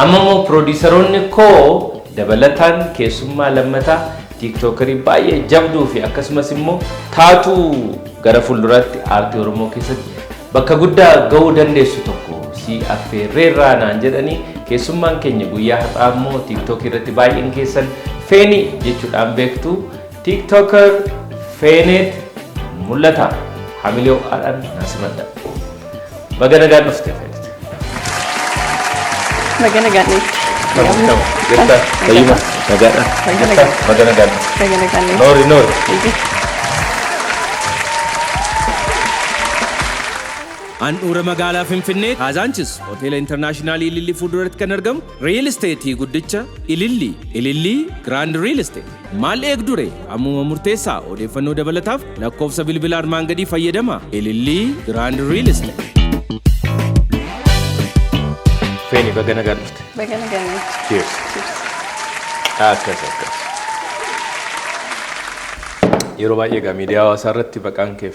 Amma moo produceroonni koo dabalataan keessummaa lammataa TikTokerii baay'ee jabduu fi akkasumas immoo taatu gara fuulduraatti aartii Oromoo keessatti bakka guddaa ga'uu dandeessu tokko si affeerreerraa naan jedhanii keessummaan keenya guyyaa har'aa immoo TikTok irratti baay'een keessan Feeni jechuudhaan beektu TikToker Fenet Muleta Hamiloo Adan Nasimadda. Bagana gaan dhufte Fenet. Bagana gaan Kamu Geta Bayuma Bagana Bagana gaan Nori Handhuura magaalaa Finfinnee Kaazaanchis hoteela intarnaashinaal Ilillii fuulduratti kan argamu Real Estate guddicha Ilillii Grand Real Estate. Maal eegdure ammuma murteessaa odeeffannoo dabalataaf lakkoofsa bilbilaa armaan gadii fayyadama. Ilillii Grand Real Estate. Feeni bagana gaan dhufte. Bagana gaan. Cheers. Akkas. Yeroo baay'ee gaa miidiyaa hawaasaa irratti maqaan kee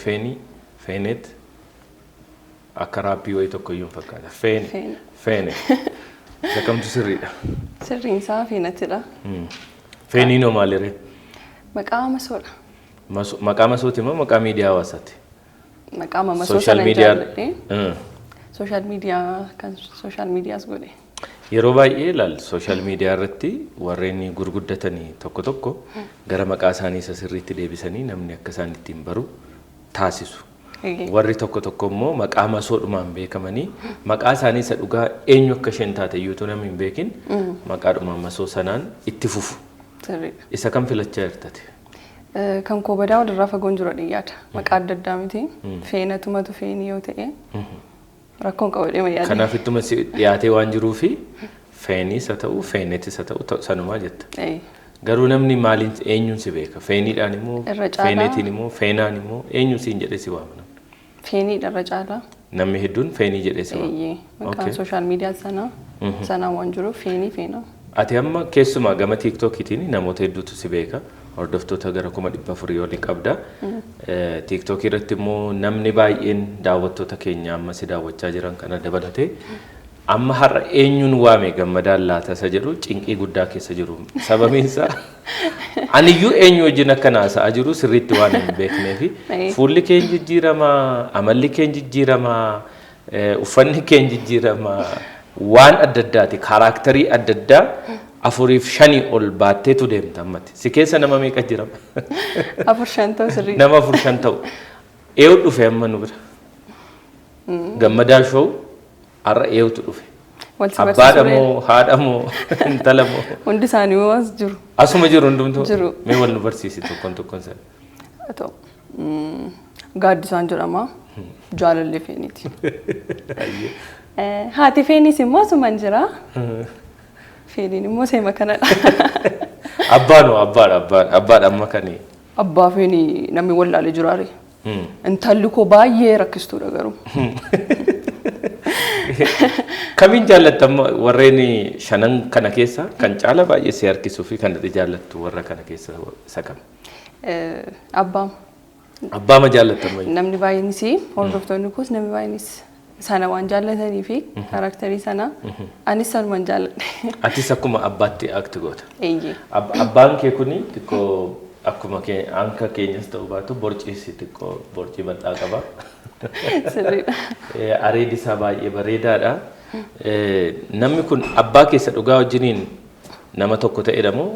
Fenet Akarapi way tokko iyyuu fakkaata. Fenet. Sakamtu sirriidha. Sirriin isaa Fenetidha. Feeniinoo maaliree? Maqaa masoodha. Maqaa masooti moo maqaa miidiyaa hawaasaati? Maqaa masoo sana jaalladhe. Social mediaas godhe. Yeroo baay'ee ilaal social media irratti warreen gurguddatanii tokko gara maqaa isaanii isa sirriitti deebisanii namni akka isaan ittiin baru taasisu. Warri tokko immoo maqaa masoodhumaan beekamanii maqaa isaanii isa dhugaa eenyu akka isheen taate iyyuu namni hin beekin maqaadhumaan masoo sanaan itti fufu. Isa kan filachaa jirtate? Kan koobadaa walirraa fagoon jiru dhiyaata. Maqaa adda addaa miti. Feenatumatu Feenii yoo ta'e rakkoon qabadhee mayyaadha. Kanaaf ittuma dhiyaatee waan jiruufi Feeniis haa ta'u Feenetis haa ta'u sanumaa jetta. Garuu namni maaliin eenyuun si beeka? Feeniidhaan immoo Feenetiin immoo Feenaan immoo eenyuun siin jedhee si waamna? Feeniidha irra caalaa. Namni hedduun Feenii jedhee si waama. Maqaan social media sanaa waan jiruuf Feena. Ati amma keessumaa gama TikTokiitiin namoota hedduutu si beeka. Hordoftoota gara 400 yoo ni qabda. TikTok irratti immoo namni baay'een daawwattoota keenya amma si daawwachaa jiran kana dabalatee amma har'a eenyuun waame Gammadaan laata isa jedhu cinqii guddaa keessa jiru. Sababiin isaa aniyyuu eenyu wajjin akka naasa'a jiru sirriitti waan hin beekneefi fuulli kee jijjiiramaa, amalli kee jijjiiramaa, uffanni kee jijjiiramaa waan adda addaati. Kaaraakterii adda addaa 4-5 ol baatteetu deemta ammatti. Si keessa nama meeqa jira? 4-5 ta'u sirrii. Nama 4-5 ta'u. Eewu dhufe amma nu bira. Gammadaa show har'a eewutu dhufe. Abbaadha moo haadha moo intala moo? Hundi isaanii as jiru. Asuma jiru hundumtuu? Jiru. Mee wal nu barsiisi tokkoon sana. Haa ta'u. Gaaddisaan jedhama. Jaalallee Feeniiti. Haati Feeniis immoo asumaan jira. Feeniin immoo seema kanadha. Abbaadha amma kanii. Abbaa Feenii namni wallaalee jiraare. Intalli koo baay'ee rakkistuudha garuu. Kamiin jaallatamma warreen shanan kana keessa kan caala baay'ee si harkisuu fi kan jaallattu warra kana keessa isa kam? Abbaama jaallatamma. Namni baay'eenis hordoftoonni koos namni baay'eenis sana waan jaallatanii fi kaaraakterii sana anis sanumaan jaalladhe. Atis akkuma abbaatti akti goota. Abbaan kee kuni xiqqoo akkuma anka keenyas ta'uu baatu borciisi xiqqoo borcii bal'aa qaba. Sirriidha. Areedi isaa baay'ee bareedaadha. Namni kun abbaa keessa dhugaa wajjiniin nama tokko ta'edha moo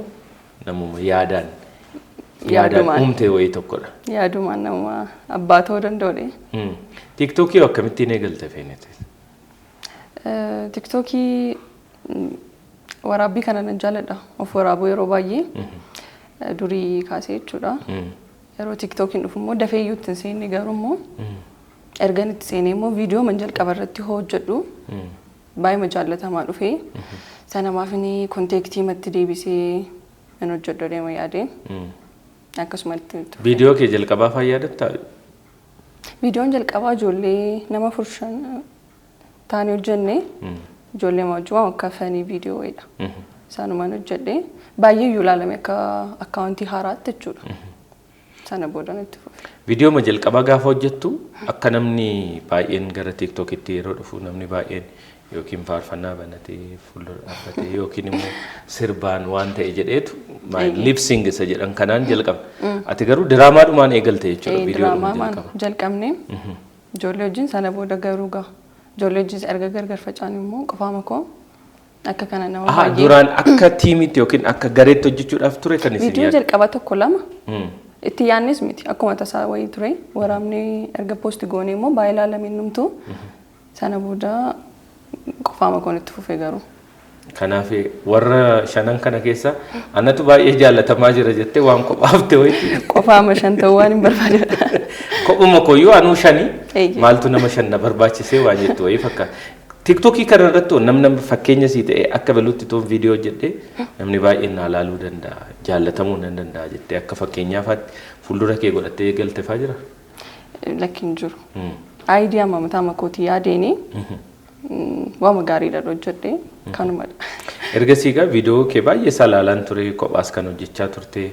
namuma yaadaan uumtee wayii tokkodha? Yaadumaan nama abbaa ta'uu danda'udha. TikTokii akkamittiin eegalte Fenet? TikTokii waraabbii kana nan jaalladha. Of waraabuu yeroo baay'ee durii kaasee jechuudha. Yeroo TikTokiin dhufu immoo dafee iyyuu ittiin seenne garuu immoo ergan itti seenee immoo viidiyoo man jalqaba irratti hojjedhu baay'ee jaallatamaa dhufee sanamaaf inni konteektii matti deebisee nan hojjedhu deema yaadee akkasumatti. Viidiyoo kee jalqabaa fayyadatta? Viidiyoon jalqabaa ijoollee nama 4 taanee hojjenne ijoollee wajjin akka fanii viidiyoodha. Sanumaan hojjedhe baay'ee iyyuu ilaalame akka akkaawuntii haaraatti jechuudha. Sana boodan itti fufe. Viidiyoo jalqabaa gaafa hojjettu akka namni baay'een gara TikTokitti yeroo dhufu namni baay'een yookiin faarfannaa banatee fuuldura dhaabbatee yookiin immoo sirbaan waan ta'e jedheetu lipsing isa jedhan kanaan jalqaba. Ati garuu diraamaadhumaan eegalte jechuudha viidiyoodhuma jalqaba. Jalqabne ijoollee wajjin sana booda garuu ijoollee wajjin erga gargar facaan immoo qofaama koo akka kana nama baay'ee. Duraan akka tiimiitti yookiin akka gareetti hojjechuudhaaf ture kan isin yaaddu. Viidiyoo jalqaba tokko lama itti yaadnes miti akkuma tasaa wayii ture waraabni erga poosti goonee immoo baay'ee ilaalamiin numtu sana booda qofaama koon itti fufee garuu. Kanaaf warra shanan kana keessa anatu baay'ee jaallatamaa jira jettee waan kophaafte wayiiti. Qofaama shan ta'uu waan hin barbaadedha. Kophuma koyyuu anuu shanii maaltu nama shan na barbaachisee waan jettu wayii fakkaata. TikTokii kana irratti namni fakkeenya sii ta'e akka baluutti toon viidiyoo jedhee namni baay'een na ilaaluu danda'a jaalatamuu nan danda'a jettee akka fakkeenyaafaatti fuuldura kee godhattee eegalte fa'aa jira. Lakkiin jiru. Aayidiyaa mataa makootii yaadeenii waan gaariidha hojjedhee kanumadha. Ergasii egaa viidiyoo kee baay'ee isaa ilaalaan ture kophaas kan hojjechaa turte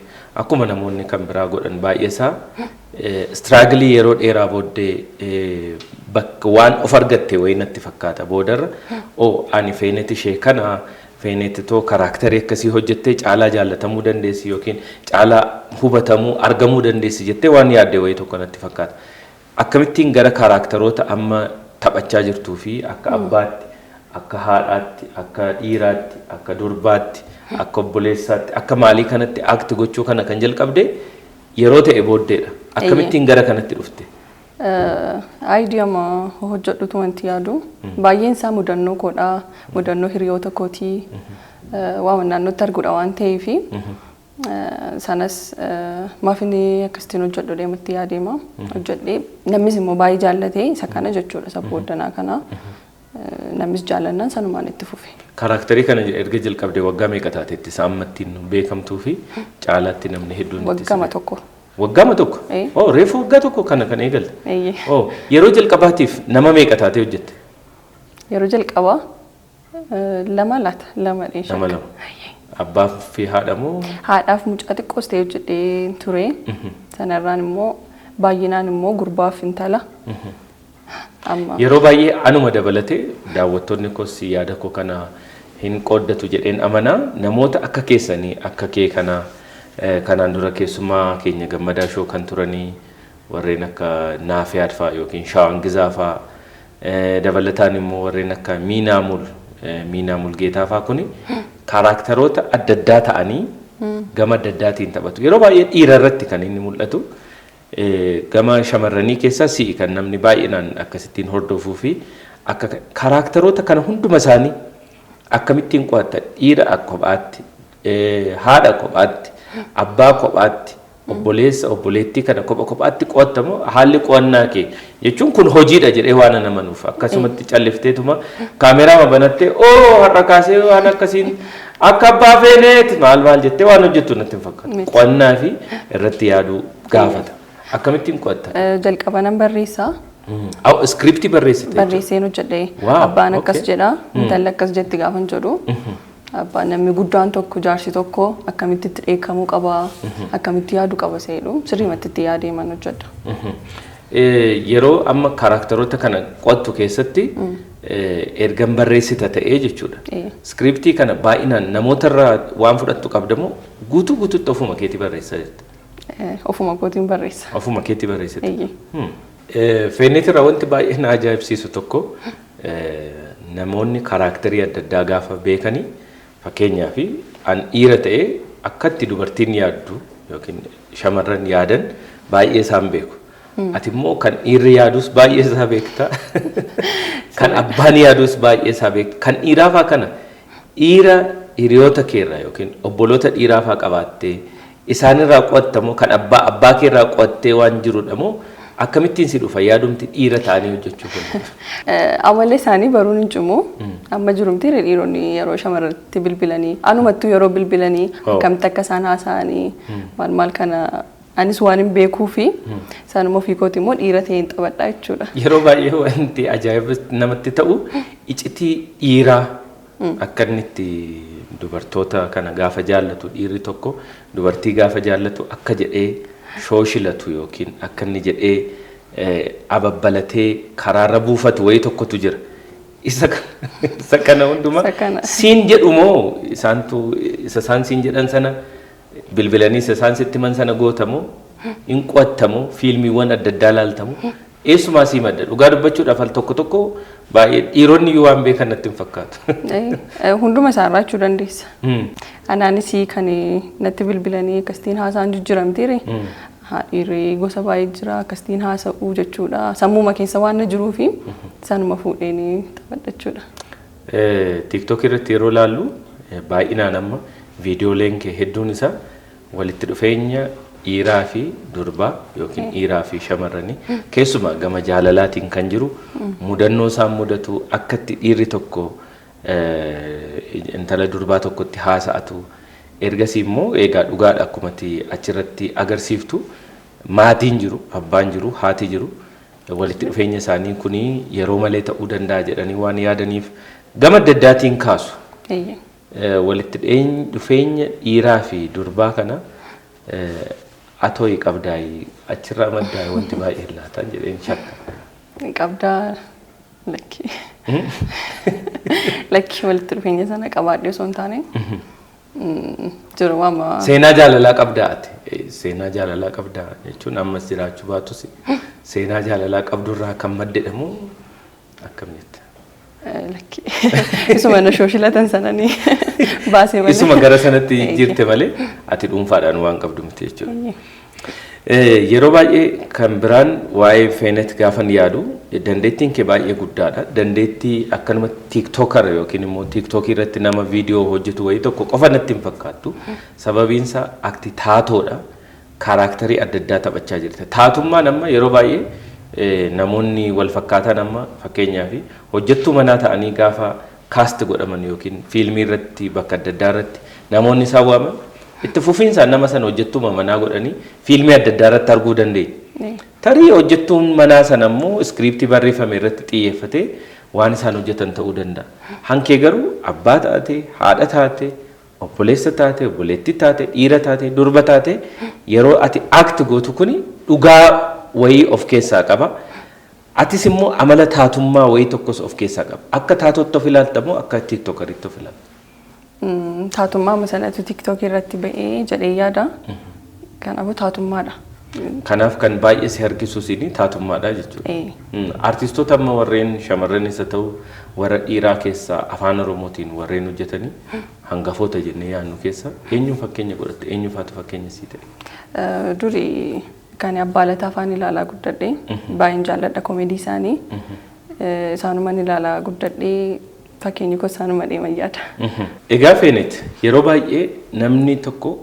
akkuma namoonni kan biraa godhan baay'ee isaa istiraagilii yeroo dheeraa booddee bakka waan of argatte wayii natti fakkaata boodarra ani Fenet ishee kana Fenet too karaakterii akkasii hojjettee caalaa jaallatamuu dandeessi yookiin caalaa hubatamuu argamuu dandeessi jettee waan yaaddee wayii tokko natti fakkaata. Akkamittiin gara karaakteroota amma taphachaa jirtuu fi akka abbaatti, akka haadhaatti, akka dhiiraatti, akka durbaatti, akka obboleessaatti, akka maalii kanatti aakti gochuu kana kan jalqabde yeroo ta'e booddeedha. Akkamittiin gara kanatti dhufte? Aayidiyaa hojjedhutu wanti yaadu baay'een isaa mudannoo koodhaa, mudannoo hiriyoota kootii waan naannootti arguudha waan ta'eef sanas maafini akkasitiin hojjedhu deematti yaadeema hojjedhee namnis immoo baay'ee jaallatee isa kana jechuudha isa booddanaa kana namnis jaallannaan sanumaan itti fufe. Karaakterii kana erga jalqabdee waggaa meeqa taateetti saammattiin beekamtuu fi caalaatti namni hedduun itti waggaama tokko. Waggaama tokko? Reefu waggaa tokko kana kan eegalte? Yeroo jalqabaatiif nama meeqa taatee hojjette? Yeroo jalqabaa lama laata lama dheeshaa. Nama lama. Abbaa fi haadha moo? Haadhaaf mucaa xiqqoos ta'ee hojjedhee ture. Sanarraan immoo baay'inaan immoo gurbaaf intala. Yeroo baay'ee anuma dabalatee daawwattoonni koos yaada koo kana hin qooddatu jedheen amanaa namoota akka keessanii akka kee kanaa kanaan dura keessumaa keenya gammadaa shoo kan turanii warreen akka Naafiyaad fa'aa yookiin Shaawangizaa fa'aa dabalataan immoo warreen akka Miinaa Mulgeetaa fa'aa kuni karaakteroota adda addaa ta'anii gama adda addaatiin taphatu. Yeroo baay'ee dhiira irratti kan inni mul'atu gama shamarranii keessaa si'i kan namni baay'inaan akkasittiin hordofuu fi akka karaakteroota kana hunduma isaanii akkamittiin qo'atta dhiira akka kophaatti haadha kophaatti abbaa kophaatti obboleessa obboleettii kana kophaatti qo'attamu haalli qo'annaa kee jechuun kun hojiidha jedhee waan namanuuf akkasumatti callifteetuma kaameraa banattee har'a kaasee waan akkasiin akka abbaa Fenet maal jettee waan hojjettu natti hin fakkaatu qo'annaa fi irratti yaaduu gaafata akkamittiin qo'atta? Jalqaba nan barreessaa. Iskiriptii barreessite? Barreesseen hojjedhee abbaan akkas jedha intalli akkas jetti gaafan jedhu. Abbaan namni guddaan tokko jaarsi tokko akkamitti itti dheekkamuu qaba akkamitti yaaduu qaba seedhu sirriimatti itti yaadeeman hojjedha. Yeroo amma karaakteroota kana qo'attu keessatti ergan barreessita ta'ee jechuudha. Iskiriptii kana baay'inaan namootarraa waan fudhattu qabdamoo guutuutti ofuma keetii barreessaa jirta? Ofuma kootiin barreessa. Ofuma keetii barreessite? Fenet irraa wanti baay'ee na ajaa'ibsiisu tokko namoonni karaakterii adda addaa gaafa beekanii fakkeenyaaf an dhiira ta'ee akkatti dubartiin yaaddu yookiin shamarran yaadan baay'ee isaan beeku. Ati immoo kan dhiirri yaadus baay'ee isaa beekta. Kan abbaan yaadus baay'ee isaa beekta. Kan dhiiraafaa kana dhiira hiriyoota keerraa yookiin obboloota dhiiraafaa qabaattee isaanirraa qo'attamoo kan abbaa keerraa qo'attee waan jirudha moo akkamittiin si dhufa yaadumti dhiira ta'anii hojjechuu kun? Amallee isaanii baruun hin cimu. Amma jirumti dhiironni yeroo shamarratti bilbilanii anumattuu yeroo bilbilanii akkamitti akka isaan haasa'anii maal kana anis waan hin beekuu fi sanuma ofii kooti immoo dhiira ta'ee hin taphadhaa jechuudha. Yeroo baay'ee wanti ajaa'iba namatti ta'u icitii dhiiraa akka inni itti dubartoota kana gaafa jaallatu dhiirri tokko dubartii gaafa jaallatu akka jedhee shooshilatu yookiin akka inni jedhee ababbalatee karaarra buufatu wayii tokkotu jira. isa kana hunduma siin jedhu moo isaantu isa isaan siin jedhan sana bilbilanii isa isaan sitti man sana gootamu in qottamu fiilmiiwwan adda addaa laaltamu eessumaa sii madda dhugaa dubbachuudhaaf al tokko baay'ee dhiironni waan beekan natti hin fakkaatu. Hunduma isaarraachuu dandeessa. Anaanis kan natti bilbilanii akkasitiin haasaan jijjiiramteere. Dhiirri gosa baay'ee jira akkasitiin haasa'uu jechuudha. Sammuma keessa waan na jiruu fi sanuma fuudheen taphadhachuudha. TikTok irratti yeroo laallu baay'inaan amma viidiyooleen kee hedduun isaa walitti dhufeenya dhiiraa fi durbaa yookiin dhiiraa fi shamarranii keessumaa gama jaalalaatiin kan jiru mudannoo isaan mudatu akkatti dhiirri tokko intala durbaa tokkotti haasa'atu ergasii immoo eegaa dhugaadha akkumatti achirratti agarsiiftu maatiin jiru abbaan jiru haati jiru walitti dhufeenya isaanii kuni yeroo malee ta'uu danda'a jedhanii waan yaadaniif gama adda addaatiin kaasu. Walitti dhufeenya dhiiraa fi durbaa kana atoo qabdaay achirraa maddaay wanti baay'ee laatan jedheen shakka. Qabdaa lakki walitti dhufeenya sana qabaadhee osoo hin taane jiru amma. Seenaa jaalalaa qabdaa ati seenaa jaalalaa qabdaa jechuun ammas jiraachuu baatus seenaa jaalalaa qabdurraa kan maddedhamu akkam jetta. Lakki isuma na shooshilatan sananii baasee malee. Isuma gara sanatti jirte malee ati dhuunfaadhaan waan qabdu miti jechuudha. Yeroo baay'ee kan biraan waa'ee Fenet gaafan yaadu dandeettiin kee baay'ee guddaadha. Dandeettii akkanuma TikToker yookiin immoo TikTok irratti nama viidiyoo hojjetu wayii tokko qofa natti hin fakkaattu. Sababiinsa akti taatoodha. Kaaraakterii adda addaa taphachaa jirta. Taatummaan amma yeroo baay'ee namoonni wal fakkaatan amma fakkeenyaaf hojjettuu manaa ta'anii gaafa kaast godhaman yookiin fiilmii irratti bakka adda addaa irratti namoonni isaan waaman itti fufiinsaan nama sana hojjettuu manaa godhanii fiilmii adda addaa irratti arguu dandeenya. Tarii hojjettuun manaa sana immoo iskiriiptii barreeffame irratti xiyyeeffatee waan isaan hojjetan ta'uu danda'a. Hankee garuu abbaa taate, haadha taate, obboleessa taate, obboleettii taate, dhiira taate, durba taate yeroo ati act gootu kuni dhugaa wayii of keessaa qaba. Atis immoo amala taatummaa wayii tokkos of keessaa qaba. Akka taatootti of ilaaltamoo akka tiktokeritti of ilaalta? Taatummaa masalatu tiktok irratti ba'ee jedhee yaada. Kanaafuu taatummaadha. Kanaaf kan baay'ee si harkisuus taatummaadha jechuudha. Artistoota amma warreen shamarran isa ta'u warra dhiiraa keessaa afaan oromootiin warreen hojjetanii hangafoota jennee yaadnu keessa eenyu fakkeenya godhatte eenyu faatu fakkeenya sii ta'e? Durii kan abbaalata afaan ilaalaa guddadhe baay'een jaalladha koomedii isaanii. Isaanumaan ilaalaa guddadhe fakkeenyi ko isaanuma deeman yaada. Egaa Fenet yeroo baay'ee namni tokko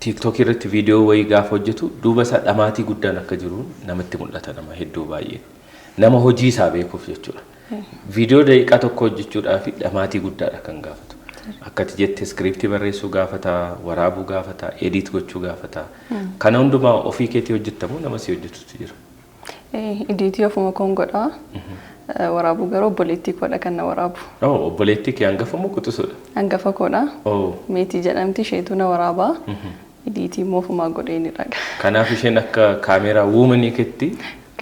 TikTok irratti viidiyoo wayii gaafa hojjetu duuba isaa dhamaatii guddaan akka jiru namatti mul'ata nama hedduu baay'ee. Nama hojii isaa beekuuf jechuudha. Viidiyoo daqiiqaa tokko hojjechuudhaaf dhamaatii guddaadha kan gaafatu. Akkati jette iskiriiptii barreessuu gaafata, waraabuu gaafata, edit gochuu gaafata. Kana hundumaa ofii keetii hojjettamu nama si hojjetutu jira. Editii ofuma koon godhaa. Waraabuu garuu obboleettii koodha kan na waraabu. Obboleettii kee hangafa moo quxisuudha? Hangafa koodha. Meetii jedhamti isheetu na waraabaa. Editii immoo ofumaa godhee ni dhaga. Kanaaf isheen akka kaameeraa wuumanii keetti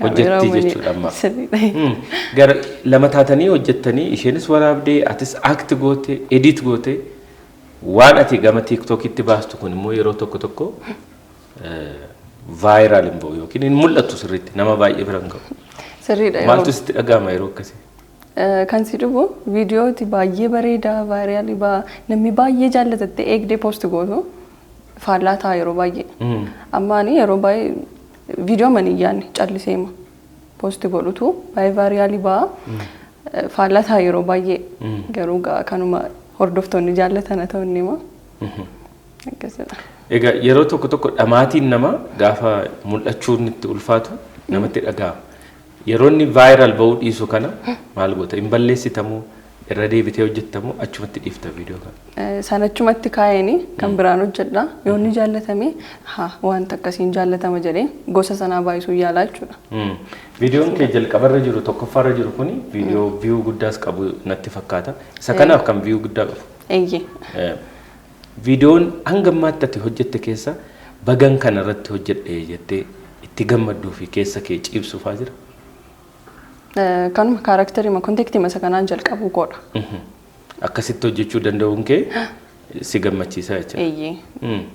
hojjetti jechuudha amma. Gara lama taatanii hojjettanii isheenis waraabdee atis act goote edit goote waan ati gama TikTokitti baastu kun immoo yeroo tokko viral hin ba'u yookiin hin mul'atu sirriitti nama baay'ee bira hin ga'u. Sirriidha. Maaltu sitti dhaga'ama yeroo akkasii? Kan si dhufu viidiyooti baay'ee bareedaa vaayiraalii namni baay'ee jaallatatte eegdee poost gootu faallaa ta'a yeroo baay'ee. Ammaanii yeroo baay'ee viidiyoo maniyyaanni calliseema poost godhutu baay'ee vaayiraalii ba'a. Faallaa ta'a yeroo baay'ee garuu kanuma hordoftoonni jaallatan ta'uu inni immoo akkasidha. Egaa yeroo tokko dhamaatiin nama gaafa mul'achuun itti ulfaatu namatti dhaga'ama. Yeroo inni viral ba'uu dhiisu kana maal goota? Hin balleessitamu irra deebitee hojjettamu achumatti dhiifta viidiyoo kana. San achumatti kaayanii kan biraan hojjedha. Yoo inni jaallatame wanta akkasiin jaallatama jedhee gosa sanaa baay'isuu yaalaa jechuudha. Viidiyoon kee jalqabarra jiru tokkoffaarra jiru kuni viidiyoo viyuu guddaas qabu natti fakkaata. Isa kanaaf kan viyuu guddaa qabu. Eeyyee. Viidiyoon hanga ammaatti ati hojjette keessa bagan kanarratti hojjedhee jettee itti gammadduu fi keessa kee ciibsuufaa jira. Kanuma kaaraakterii ma konteektii masa kanaan jalqabu godha. Akkasitti hojjechuu danda'uun kee si gammachiisa jechuudha. Eeyyee.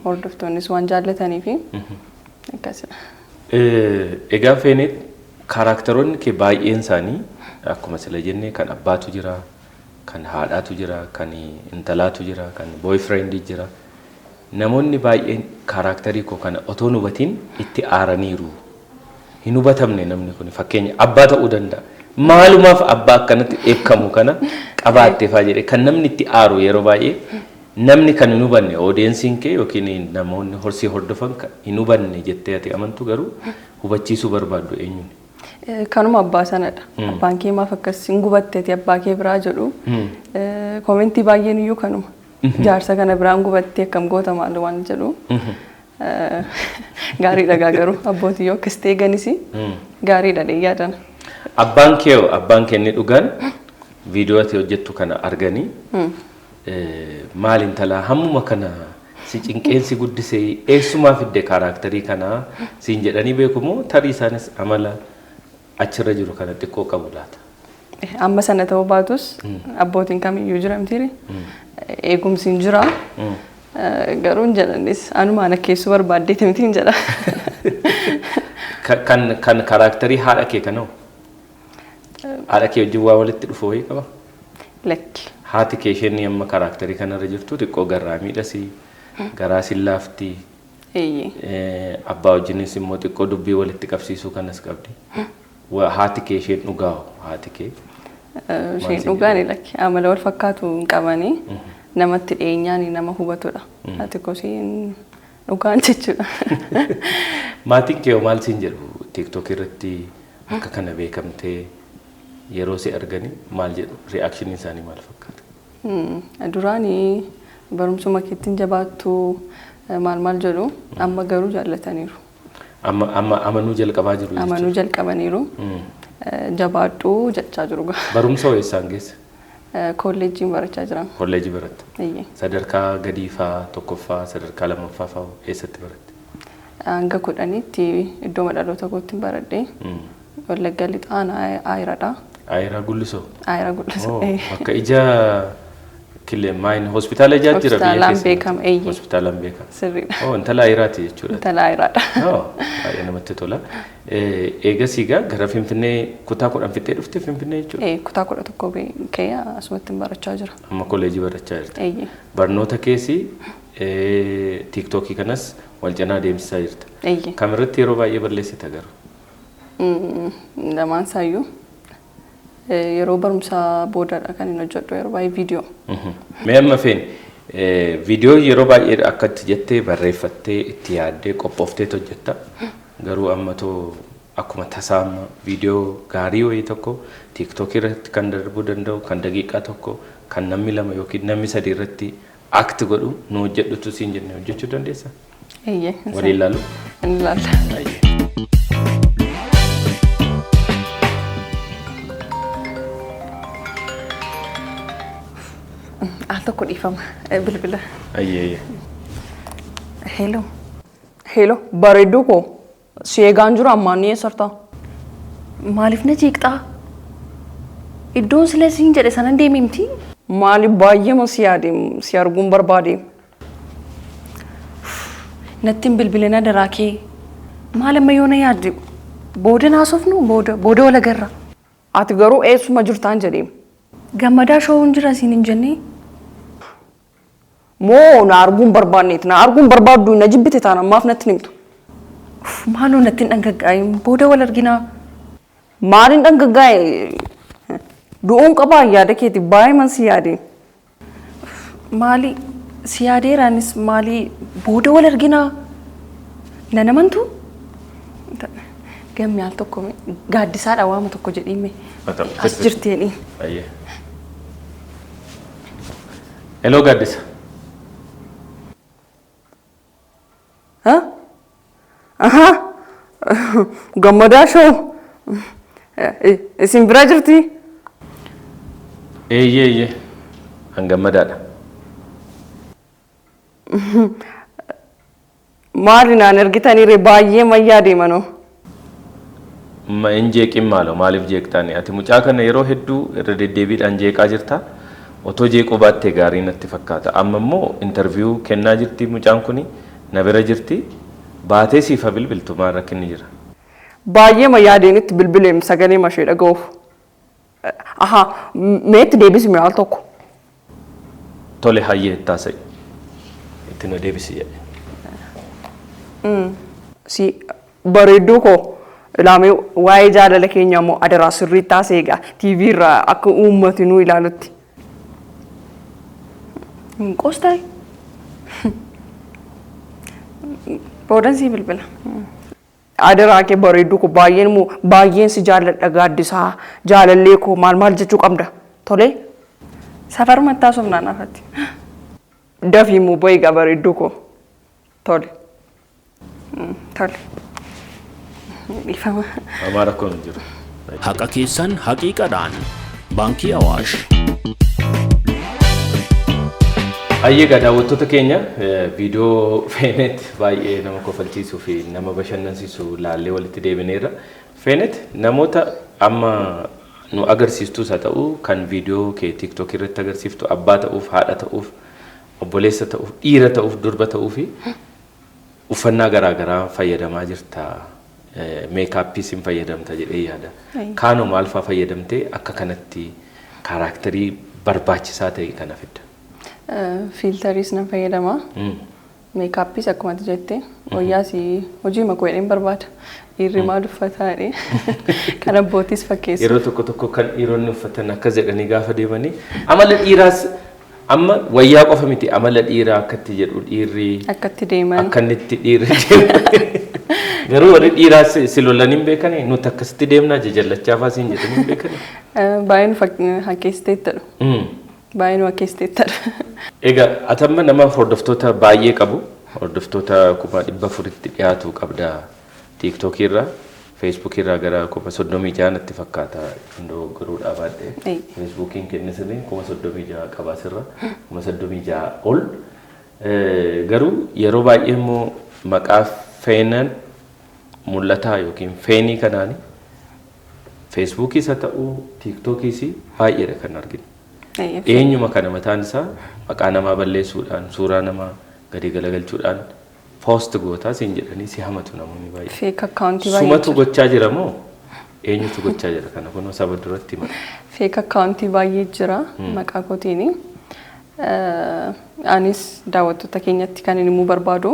Hordoftoonnis waan jaallatanii fi akkasidha. Egaa Fenet kaaraakteroonni kee baay'een isaanii akkuma sila jennee kan abbaatu jira, kan haadhaatu jira, kan intalaatu jira, kan boyfriendii jira. Namoonni baay'een kaaraakterii koo kana otoo hin hubatiin itti aaraniiru. Hin hubatamne namni kun fakkeenya abbaa ta'uu danda'a. Maalumaaf abbaa akkanatti eekamu kana qabaatteefaa jedhe kan namni itti aaru yeroo baay'ee namni kan hin hubanne oodeensiin kee yookiin namoonni horsii hordofan hin hubanne jettee ati amantu garuu hubachiisuu barbaaddu eenyuun? Kanuma abbaa sanadha. Abbaan kee maaf akkas hin gubatteeti abbaa kee biraa jedhu. Koomentii baay'een iyyuu kanuma. Jaarsa kana biraan gubattee akkam goota maal waan jedhu. Gaariidha garuu abbootii yoo akkas ta'e ganis gaariidha yaadan. Abbaan kee inni dhugaan viidiyoo ati hojjettu kana arganii maal intalaa hammuma kana si cinqeensi guddisee eessumaa fidde kaaraakterii kana siin jedhanii beekumoo tarii isaanis amala achirra jiru kana xiqqoo qabu laata? Amma sana ta'uu baatus abbootiin kamiyyuu jiramtiiri eegumsiin jira. Garuu hin jedhanis anumaan akkeessuu barbaaddeeti miti hin jedha. Kan kaaraakterii haadha kee kanoo? Haadha kee wajjin waa walitti dhufu wayii qaba? Lakki. Haati kee isheen amma kaaraakterii kanarra jirtu xiqqoo garraa miidhasi, garaa siin laafti. Abbaa wajjinis immoo xiqqoo dubbii walitti qabsiisuu kanas qabdi. Haati kee isheen dhugaa haati kee? Isheen dhugaani lakki amala wal fakkaatu hin qabanii. Namatti dhiyeenyaan nama hubatudha. Ati kosiin dhugaan jechuudha. Maatiin kee maal siin jedhu TikTok irratti akka kana beekamtee yeroo si arganii maal jedhu reakshinii isaanii maal fakkaata? Duraanii barumsuma keettiin jabaattu maal jedhu amma garuu jaallataniiru. Amma amanuu jalqabaa jiru jechuudha. Amanuu jalqabaniiru. Jabaadhu jechaa jiru. Barumsa hoo eessaan geesse? Kolleejjiin barachaa jiran. Kolleejjii baratta. Sadarkaa gadiifaa tokkoffaa sadarkaa lammaffaa fa'aa eessatti baratte? Hanga 10tti iddoo dhaloota kootti baradhee Wallagga lixaan Ayiradha. Ayiraa Gullisoo? Ayiraa Gullisoo. Akka ija Kileemayin hospitaala ijaa jira biyya keessa? Beekam eeyyee. Hospitaalaan Beeka. Sirriidha. Intala Ayiraati jechuudha. Intala Ayiraadha. Baay'ee namatti tola. Eegas egaa gara Finfinnee kutaa 10 fixee dhufte Finfinnee jechuudha? Kutaa 11 ka'ee asumatti barachaa jira. Amma kolleejii barachaa jirti. Eeyyee. Barnoota keessi TikTokii kanas wal cinaa deemsisaa jirta. Eeyyee. Kamirratti yeroo baay'ee balleessita garuu? Lamaan saayyuu. Yeroo barumsaa boodadha kan hin hojjedhu yeroo baay'ee viidiyoo. Mee amma Feene viidiyoo yeroo baay'ee akkatti jettee barreeffattee itti yaaddee qophooftee hojjetta. Garuu ammatoo akkuma tasaama viidiyoo gaarii wayii tokko TikTok irratti kan darbuu danda'u kan daqiiqaa tokko kan namni 2 yookiin namni 3 irratti act godhu nu hojjedhutu siin jennee hojjechuu dandeessaa? Eeyyee. Waliin ilaalu? Inni ilaalla. Tokko dhiifama bilbila. Ayyee. Hello. Bareedduu koo si eegaan jiru ammaan ni eessartaa? Maaliif na jeeqxaa? Iddoon sila siin jedhe sanan deemimti? Maaliif baay'eema si yaadem si arguun barbaade? Nattiin bilbilina daraa kee maal amma yoo na yaadde booda naasofnu booda wal agarra. Ati garuu eessuma jirtaan jedheem. Gammadaa showuun jira siin hin jennee? Moo na arguun barbaanneeti na arguun barbaaddu na jibbite taana ammaaf natti himtu. Maaloo natti hin dhangaggaa'e booda wal arginaa. Maaliin dhangaggaa'e du'uun qabaa yaada keeti baay'ee man si yaade. Maali si yaadeeraanis maali booda wal arginaa. Na namantu gammi al tokko gaaddisaadha waama tokko jedhiime as jirteeni. Hello gaaddisa. Gammadaa show isin bira jirti? Eeyyee an gammadaadha. Maali naan ergitaniire baay'ee mayyaa deemanoo? Ma injeeqin maalo maaliif jeeqtaani ati mucaa kana yeroo hedduu irra deddeebiidhaan jeeqaa jirta otoo jeequu baattee gaarii natti fakkaata amma immoo interviyuu kennaa jirti mucaan kuni na bira jirti baatee siifa bilbiltumaa rakkinni jira. Baay'ee ma yaadeenitti bilbileem sagalee mashee dhaga'uuf. Meetti deebisi mi'aal tokko. Tole hayyee taasise itti na deebisi jedhe. Si bareedduu koo ilaamee waa'ee jaalala keenya immoo adaraa sirrii taasee egaa TV irraa akka uummati nu ilaalutti. Qoostaa boodan si bilbila. Adaraa kee bareedduu koo baay'een si jaalladha gaaddisaa jaalallee koo maal jechuu qabda tolee safaruma taasisuuf naannafatti. Dafii immoo bo'ee egaa bareedduu koo tole. Tole. Ifama. Amaara kun jiru. Haqa keessan haqiiqadhaan baankii Awaash. Ayyeegaa daawwattoota keenya viidiyoo Fenet baay'ee nama kofalchiisuu fi nama bashannansiisu laallee walitti deebineerra. Fenet namoota amma nu agarsiistus haa ta'u kan viidiyoo kee TikTok irratti agarsiiftu abbaa ta'uuf haadha ta'uuf obboleessa ta'uuf dhiira ta'uuf durba ta'uu fi uffannaa garaagaraa fayyadamaa jirta. Meekaappii sin fayyadamta jedhee yaada. Kaanoo maal fa'aa fayyadamtee akka kanatti kaaraakterii barbaachisaa ta'e kana fidda. Fiiltariis nan fayyadama. Meekaappiis akkuma jette wayyaas hojii makoo jedheen barbaada. Dhiirri maal uffataadhe kan abbootis fakkeessu. Yeroo tokko kan dhiironni uffatan akkas jedhanii gaafa deemanii amala dhiiraas amma wayyaa qofa miti amala dhiiraa akkatti jedhu dhiirri akkatti deeman akkanitti dhiirri deeman. Garuu warri dhiiraas silolanii hin beekani nuti akkasitti deemnaa jajallachaa faasiin jedhanii hin beekani. Baay'een hakkeessiteettadha. Baay'een hakkeessiteettadha. Egaa atamma nama hordoftoota baay'ee qabu hordoftoota 400tti dhiyaatu qabda TikTok irraa Facebook irraa gara 36 natti fakkaata indoo garuu dhaabaadhe Facebookiin kennisanii 36 qabaasirra 36 ol garuu yeroo baay'ee immoo maqaa Fenet Muleta yookiin Fenii kanaani Facebookis haa ta'u TikTokis baay'eedha kan arginu. Eenyuma kana mataan isaa maqaa namaa balleessuudhaan suuraa namaa gadi galagalchuudhaan post gootaa siin jedhanii si hamatu namoonni baay'ee. Fake account baay'ee. Sumatu gochaa jira moo eenyutu gochaa jira kana kunoo saba duratti hima. Fake account baay'ee jira maqaa kootiini. Anis daawwattoota keenyatti kan inni immoo barbaadu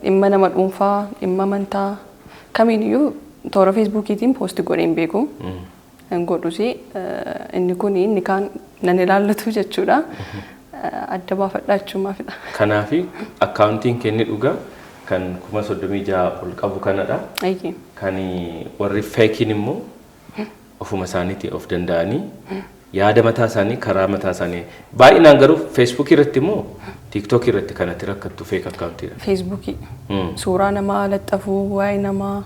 dhimma nama dhuunfaa dhimma amantaa kamiiniyyuu toora feesbuukiitiin poosti godheen beeku. Godhusi inni kun inni kaan nan ilaallatu jechuudha. Adda baafadhaachumaafidha. Kanaafi akkaawuntiin kenni dhugaa kan 36 ol qabu kanadha. Kan warri feekiin immoo ofuma isaaniitiin of danda'anii yaada mataa isaanii karaa mataa isaanii baay'inaan garuu Facebook irratti immoo TikTok irratti kanatti rakkattu feek akkaawuntiidha. Facebook suuraa namaa laxxafuu waa'ee namaa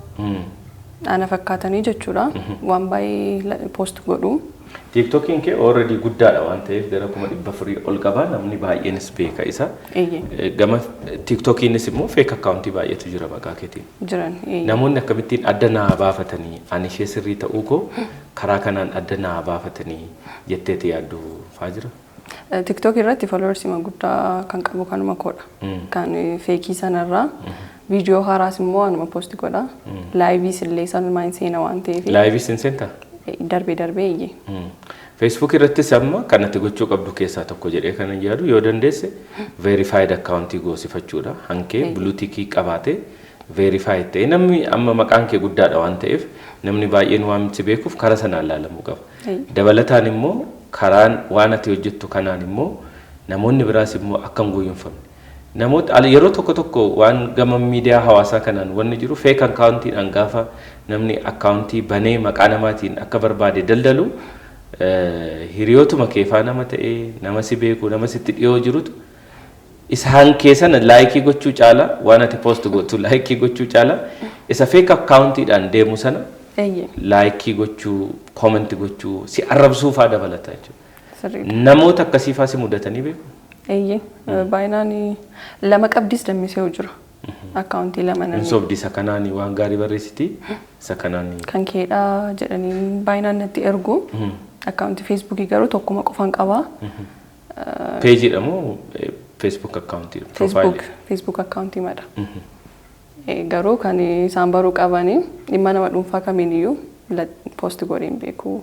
ana fakkaatanii jechuudha. Waan baay'ee post godhu. TikTokiin kee already guddaadha waan ta'eef gara 400 ol qaba namni baay'eenis beeka isa. Gama TikTokiinis immoo feek akkaawuntii baay'eetu jira maqaa keetiin. Jiran. Namoonni akkamittiin adda naa baafatanii ani ishee sirrii ta'uu koo karaa kanaan adda naa baafatanii jetteeti yaaddu faa jira. TikTok irratti followers guddaa kan qabu kanuma koodha. Kan feekii sanarraa viidiyoo haaraas immoo anuma post godha. Laayiviis illee sanumaan seena waan ta'eef. Laayiviis hin seentaa? Darbee iyyee. Facebook irrattis amma kanatti gochuu qabdu keessaa tokko jedhee kan yaadu yoo dandeesse verified account goosifachuudha. Hankee blue tick qabaate verified ta'e namni amma maqaan kee guddaadha waan ta'eef namni baay'een waan si beekuuf karaa sanaan ilaalamuu qaba. Dabalataan immoo karaan waan ati hojjettu kanaan immoo namoonni biraas immoo akka hin guyyunfamne. Namoota yeroo tokko waan gama miidiyaa hawaasaa kanaan wanni jiru fake accountidhaan gaafa namni accountii banee maqaa namaatiin akka barbaade daldalu hiriyootuma keefaa nama ta'ee nama si beeku nama sitti dhiyoo jirutu isaan keessan laayikii gochuu caala waan ati post gootu laayikii gochuu caala isa fake accountidhaan deemu sana laayikii gochuu comment gochuu si arrabsuu faa dabalata jechuudha. Namoota akkasii faa si mudatanii beeku. Baay'inaan lama qabdis dammisee jira. Akkaawuntii lama nan. Insobdi isa kanaan waan gaarii barreessiti isa kanaan. Kan keedhaa jedhanii baay'inaan natti ergu. Akkaawuntii Feesbuukii garuu tokkuma qofaan qabaa. Peejiidha moo Facebook akkaawuntii? Facebook akkaawuntii madha. Garuu kan isaan baruu qabanii dhimma nama dhuunfaa kamiiniyyuu poosti godheen beeku.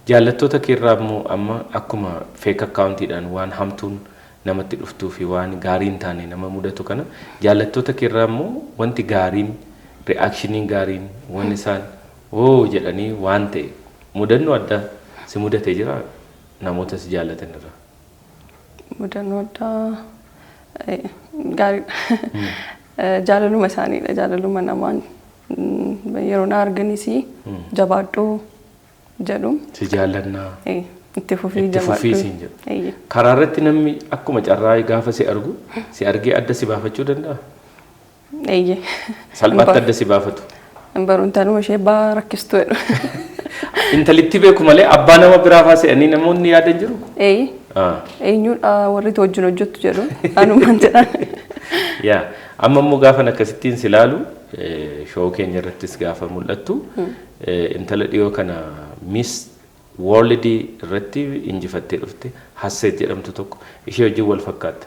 Jaallattoota keerraa immoo amma akkuma feek akkaawuntiidhaan waan hamtuun namatti dhuftuu fi waan gaariin taane nama mudatu kana jaallattoota keerraa immoo wanti gaariin reaakshiniin gaariin waan isaan jedhanii waan ta'e mudannoo addaa si mudatee jira namoota si jaallatan irraa. Mudannoo addaa gaariidha. Jaalaluma isaaniidha. Jaalaluma namaan yeroo na arganis jabaadhuu jedhu. Si jaallannaa. Itti fufii jabaadhuu. Karaa irratti namni akkuma carraa gaafa si argu si argee adda si baafachuu danda'a? Salphaatti adda si baafatu. Baruun tanuma ishee baa rakkistu jedhu. Intalitti beeku malee abbaa nama biraa faasa'anii namoonni yaadan jiru? Eenyudha warri wajjin hojjettu jedhu anumaan jedhan. Yaa amma immoo gaafa akkasittiin si ilaalu shoo keenya irrattis gaafa mul'attu intala dhiyoo kana Miss World irratti injifattee dhufte Hasseet jedhamtu tokko ishee wajjin wal fakkaata.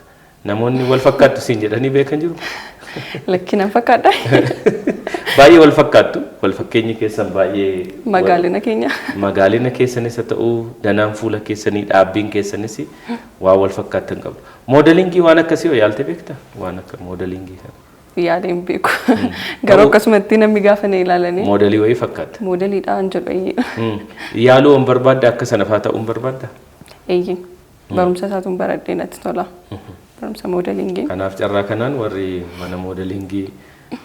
Namoonni wal fakkaattu siin jedhanii beekan jiru? Lakkinaan fakkaadha. Baay'ee wal fakkaattu. Wal fakkeenyi keessan baay'ee magaalina keenya. Magaalina keessanis haa ta'u danaan fuula keessanii dhaabbiin keessanis waa wal fakkaatan qabdu. Modelingii waan akkasii yoo yaalte beektaa? Waan akka modelingii kana. Yaadeen beeku. Garuu akkasumatti namni gaafa na ilaalanii. Modelii wayii fakkaata. Modeliidhaan jedhu. Yaaluu on barbaadda akka sana faa ta'uun barbaadda? Barumsa isaatuun baradhee natti tola. Barumsa modelingii. Kanaaf carraa kanaan warri mana modelingii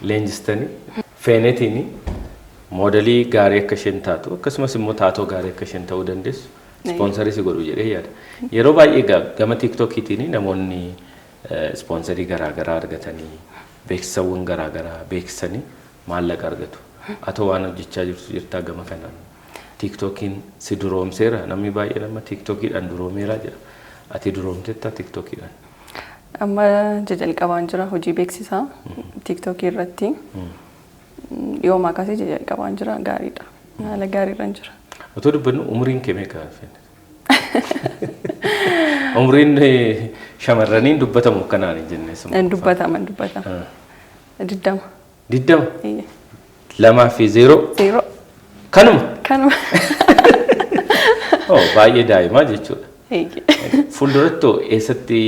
leenjistanii Fenetiin modelii gaarii akka isheen taatu akkasumas immoo taatoo gaarii akka isheen ta'uu dandeessu ispoonsarii si godhu jedhee yaada. Yeroo baay'ee gama TikTokiitiin namoonni ispoonsarii garaagaraa argatanii beeksisawwan garaagaraa beeksisanii maallaqa argatu. Atoo waan hojjechaa jirtaa gama kanaan. TikTokiin si duroomseera namni baay'ee nama TikTokiidhaan duroomeera jedha. Ati duroomtettaa TikTokiidhaan? Amma jalqabaan jira hojii beeksisaa TikTokii irratti. Yooma akkasii jalqabaan jira gaariidha. Haala gaariirran jira. Otoo dubbannu umriin kee meeqa Fenet? Umriin shamarraniin dubbatamu kanaan jennee summa. Dubbataman. 20. 20? 2 fi 0? Kanuma? Baay'ee daa'imaa jechuudha. Fuulduratti eessatti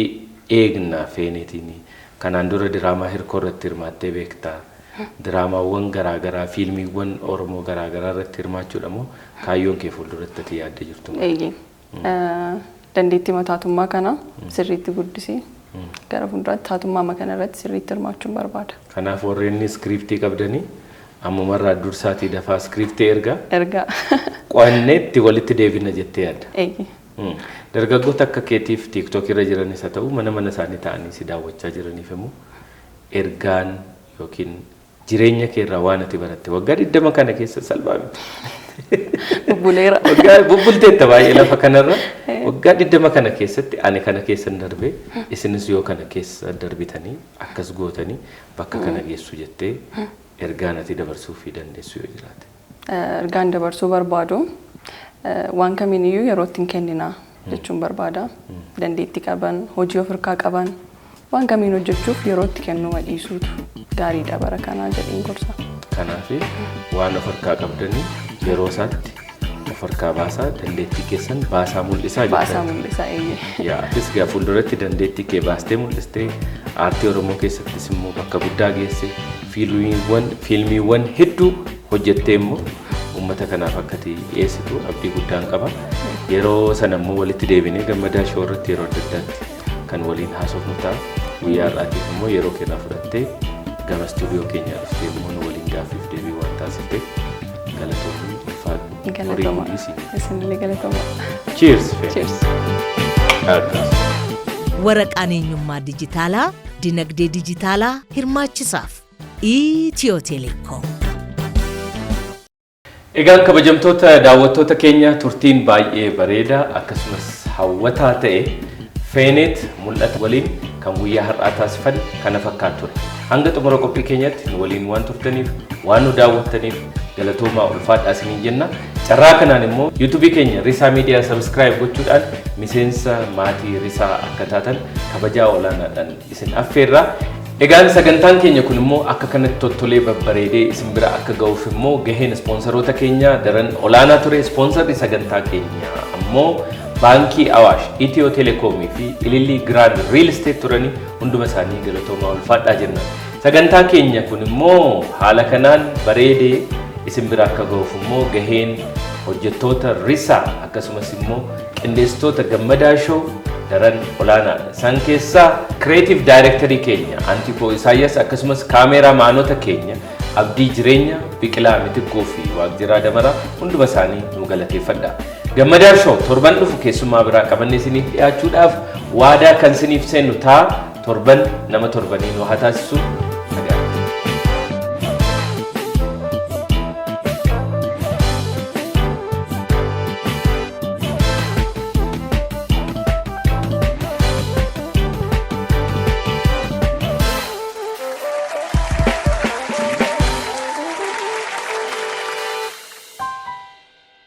eegna Fenetiin kanaan dura diraamaa hirkoo irratti hirmaattee beektaa? Diraamaawwan garaagaraa fiilmiiwwan Oromoo garaagaraa irratti hirmaachuudha moo kaayyoon kee fuulduratti ati yaaddee jirtu? Dandeettii mataatummaa kana sirriitti guddisee gara fuulduraatti taatummaa kana irratti sirriitti hirmaachuun barbaada. Kanaaf warreen iskiriiptii qabdanii ammumarraa dursaatii dafaa iskiriiptii ergaa qo'anneetti walitti deebina jettee yaadda. Dargaggoota akka keetiif TikTok irra jiranis haa ta'u mana isaanii ta'anii si daawwachaa jiraniif immoo ergaan yookiin jireenya keerraa waan ati baratte waggaa 20 kana keessa salphaa miti. Bubbuleera. Bubbulteetta baay'ee lafa kanarra waggaa 20 kana keessatti ani kana keessa darbee isinis yoo kana keessa darbitanii akkas gootanii bakka kana geessu jettee ergaan ati dabarsuu fi dandeessu yoo jiraate. Ergaan dabarsuu barbaadu waan kamiiniyyuu yeroo ittiin kenninaa jechuun barbaada. Dandeettii qaban, hojii of harkaa qaban waan kamiin hojjechuuf yeroo itti kennuma dhiisuutu gaariidha bara kanaa jedheen gorsa. Kanaaf waan of harkaa qabdanii yeroo isaatti of harkaa baasaa dandeettii keessan baasaa mul'isaa jechuudha. Baasaa mul'isaa eeyyee. Atis gaa fuulduratti dandeettii kee baastee mul'istee aartii Oromoo keessattis immoo bakka guddaa geesse fiilmiiwwan hedduu hojjettee immoo uummata kanaaf akkati dhiyeessitu abdii guddaan qaba. Yeroo sana immoo walitti deebinee gammadaa shoo irratti yeroo adda addaatti kan waliin haasofnu ta'a. Guyyaa har'aatiif immoo yeroo kennaa fudhattee gama istuudiyoo keenyaa dhuftee immoo nu waliin gaaffiif deebii waan taasifteef galatoomii ulfaatu horii hundisii. Isinillee galatooma. Cheers. Waraqaan eenyummaa dijitaalaa dinagdee dijitaalaa hirmaachisaaf Itiyoo Teleekoom. Egaan kabajamtoota daawwattoota keenya turtiin baay'ee bareedaa akkasumas hawwataa ta'e Fenet Muleta waliin kan guyyaa har'aa taasifan kana fakkaatu ture. Hanga xumura qophii keenyatti nu waliin waan turtaniif waan nu daawwattaniif galatoomaa ulfaadhaa isiniin jenna. Carraa kanaan immoo YouTube keenya Risaa Miidiyaa subscribe gochuudhaan miseensa maatii Risaa akka taatan kabajaa olaanaadhaan isin affeerra. Egaan sagantaan keenya kun immoo akka kanatti tottolee babbareedee isin bira akka ga'uuf immoo gaheen ispoonsaroota keenya daran olaanaa ture. Ispoonsarri sagantaa keenya ammoo Baankii Awaash, Itiyoo Telekoomii fi Ilillii Grand Real Estate turanii hunduma isaanii galatoomaa ulfaadhaa jenna. Sagantaa keenya kun immoo haala kanaan bareedee isin bira akka ga'uuf immoo gaheen hojjettoota Risaa akkasumas immoo qindeessitoota Gammadaa Show daran olaanaadha. Isaan keessaa Creative Directory keenya Antikoo Isaayyaas akkasumas kaameeraa maanota keenya Abdii Jireenya, Biqilaa Mitikkoo fi Waaqjiraa Damaraa hunduma isaanii nu galateeffadha. Gammadaa Show torban dhufu keessummaa biraa qabannee isiniif dhiyaachuudhaaf waadaa kan isiniif seennu ta'a. Torban nama torbanii nu haa taasisu.